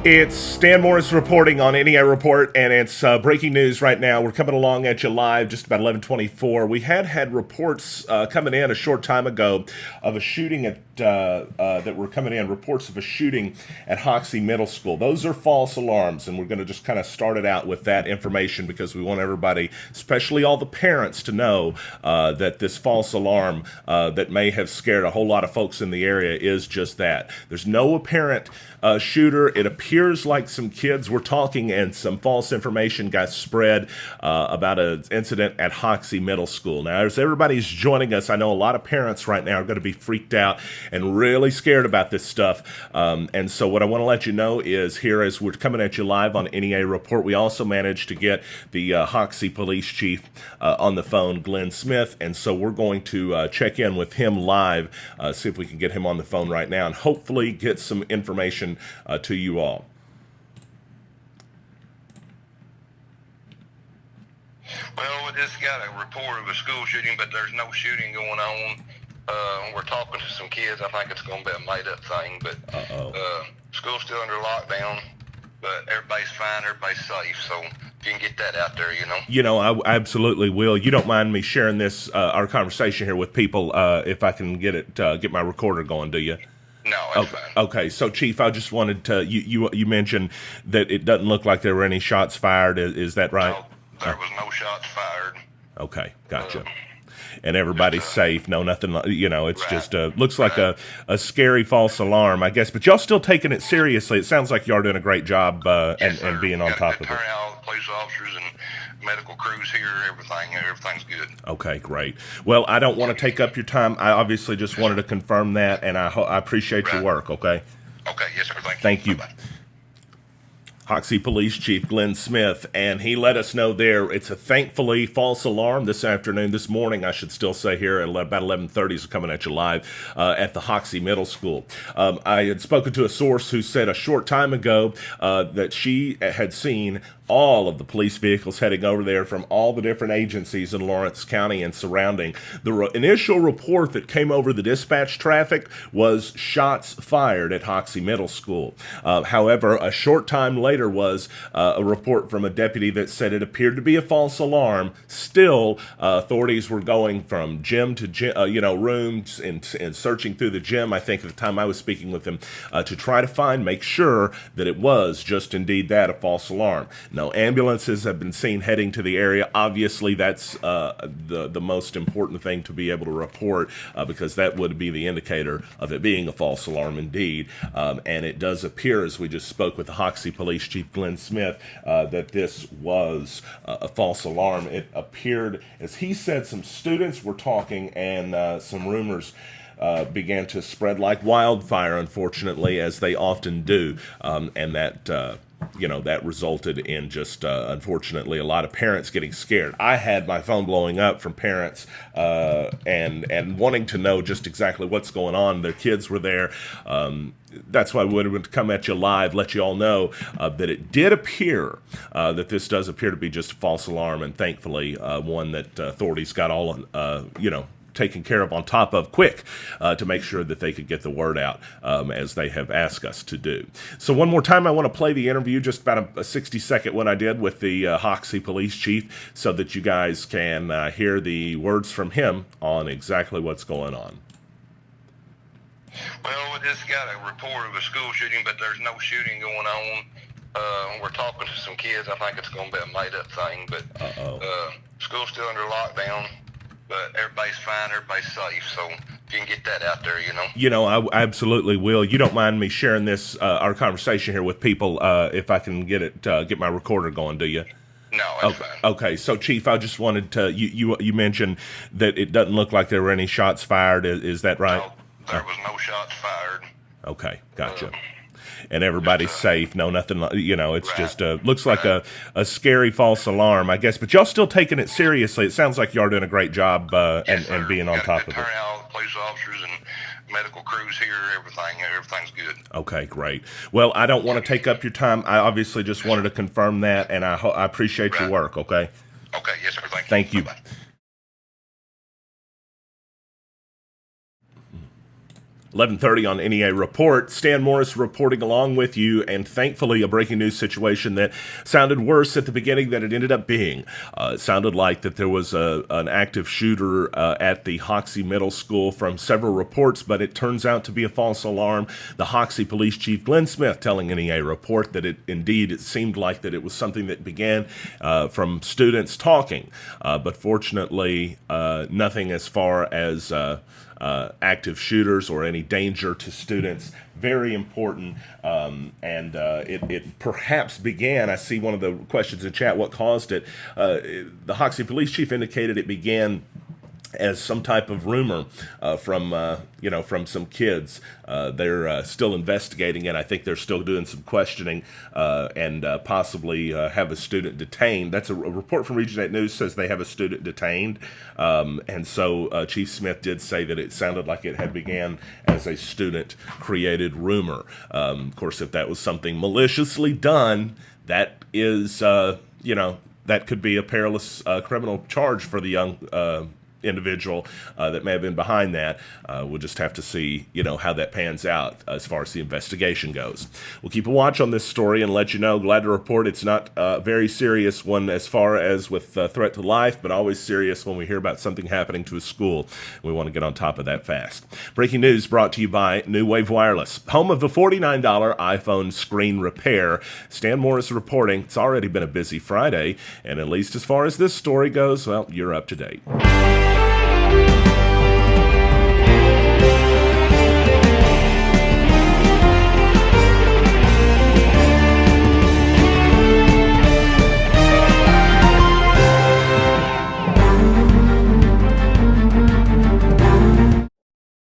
It's Stan Morris reporting on NEA Report, and it's breaking news right now. We're coming along at you live just about 11:24. We had reports coming in a short time ago of a shooting at that were coming in, reports of a shooting at Hoxie Middle School. Those are false alarms, and we're going to just kind of start it out with that information because we want everybody, especially all the parents, to know that this false alarm that may have scared a whole lot of folks in the area is just that. There's no apparent shooter. It appears like some kids were talking and some false information got spread about an incident at Hoxie Middle School. Now, as everybody's joining us, I know a lot of parents right now are going to be freaked out and really scared about this stuff. And so what I want to let you know is here, as we're coming at you live on NEA Report, we also managed to get the Hoxie Police Chief on the phone, Glenn Smith. And so we're going to check in with him live, see if we can get him on the phone right now and hopefully get some information to you all. Well, we just got a report of a school shooting, but there's no shooting going on. We're talking to some kids. I think it's going to be a made-up thing, but school's still under lockdown, but everybody's fine, everybody's safe, so if you can get that out there, you know. You know, I absolutely will. You don't mind me sharing this, our conversation here with people, if I can get my recorder going, do you? No, that's fine. Okay, so Chief, I just wanted to, you mentioned that it doesn't look like there were any shots fired. Is that right? No, there was no shots fired. Okay, gotcha. And everybody's safe. No, nothing. You know, it's Right. just looks like a scary false alarm, I guess. But y'all still taking it seriously. It sounds like y'all are doing a great job Yes, and being on got top a good of it. turnout, police officers and medical crews here. Everything's good. Okay, great. Well, I don't want to take up your time. I obviously just wanted to confirm that, and I appreciate your Right. work. Okay. Okay, yes, sir. Thank you. Bye-bye. Hoxie Police Chief Glenn Smith, and he let us know there it's a thankfully false alarm this morning, I should still say, here at about 11:30, so coming at you live at the Hoxie Middle School. I had spoken to a source who said a short time ago that she had seen all of the police vehicles heading over there from all the different agencies in Lawrence County and surrounding. The initial report that came over the dispatch traffic was shots fired at Hoxie Middle School. However, a short time later was a report from a deputy that said it appeared to be a false alarm. Still, authorities were going from gym to gym, rooms and searching through the gym, I think at the time I was speaking with him, to try to make sure that it was just indeed that, a false alarm. No ambulances have been seen heading to the area. Obviously, that's the most important thing to be able to report because that would be the indicator of it being a false alarm indeed. And it does appear, as we just spoke with the Hoxie Police Chief Glenn Smith, that this was a false alarm. It appeared, as he said, some students were talking and some rumors began to spread like wildfire, unfortunately, as they often do, and that that resulted in just, unfortunately, a lot of parents getting scared. I had my phone blowing up from parents and wanting to know just exactly what's going on. Their kids were there. That's why we wanted to come at you live, let you all know that it did appear that this does appear to be just a false alarm, and thankfully one that authorities got all, taken care of on top of quick to make sure that they could get the word out as they have asked us to do. So one more time, I want to play the interview, just about a 60-second one I did with the Hoxie Police Chief, so that you guys can hear the words from him on exactly what's going on. Well, we just got a report of a school shooting, but there's no shooting going on. We're talking to some kids. I think it's going to be a made-up thing, but school's still under lockdown, but everybody's fine, everybody's safe, so if you can get that out there, you know. You know, I absolutely will. You don't mind me sharing this, our conversation here with people, if I can get my recorder going, do you? No, that's fine. Okay, so Chief, I just wanted to, you mentioned that it doesn't look like there were any shots fired. Is that right? No, there was no shots fired. Okay, gotcha. And everybody's safe. No, nothing. It's Right. just looks like a scary false alarm, I guess. But y'all still taking it seriously. It sounds like y'all are doing a great job Yes, and being on got top a good of it. turnout, police officers and medical crews here. Everything's good. Okay, great. Well, I don't want to take up your time. I obviously just wanted to confirm that, and I appreciate your Right. work. Okay. Okay, yes, sir. Thank you. Bye-bye. 11:30 on NEA Report. Stan Morris reporting along with you, and thankfully a breaking news situation that sounded worse at the beginning than it ended up being. It sounded like that there was an active shooter at the Hoxie Middle School from several reports, but it turns out to be a false alarm. The Hoxie Police Chief Glenn Smith telling NEA Report that it seemed like that it was something that began from students talking, but fortunately nothing as far as active shooters or any danger to students. Very important, and it perhaps began, I see one of the questions in chat, what caused it? The Hoxie Police Chief indicated it began as some type of rumor from some kids. They're still investigating it. I think they're still doing some questioning and possibly have a student detained. That's a report from Region 8 News says they have a student detained. And so Chief Smith did say that it sounded like it had began as a student-created rumor. Of course, if that was something maliciously done, that is, that could be a perilous criminal charge for the young individual that may have been behind that. We'll just have to see, how that pans out as far as the investigation goes. We'll keep a watch on this story and let you know. Glad to report it's not a very serious one as far as with threat to life, but always serious when we hear about something happening to a school. We want to get on top of that fast. Breaking news brought to you by New Wave Wireless, home of the $49 iPhone screen repair. Stan Morris reporting. It's already been a busy Friday, and at least as far as this story goes, well, you're up to date.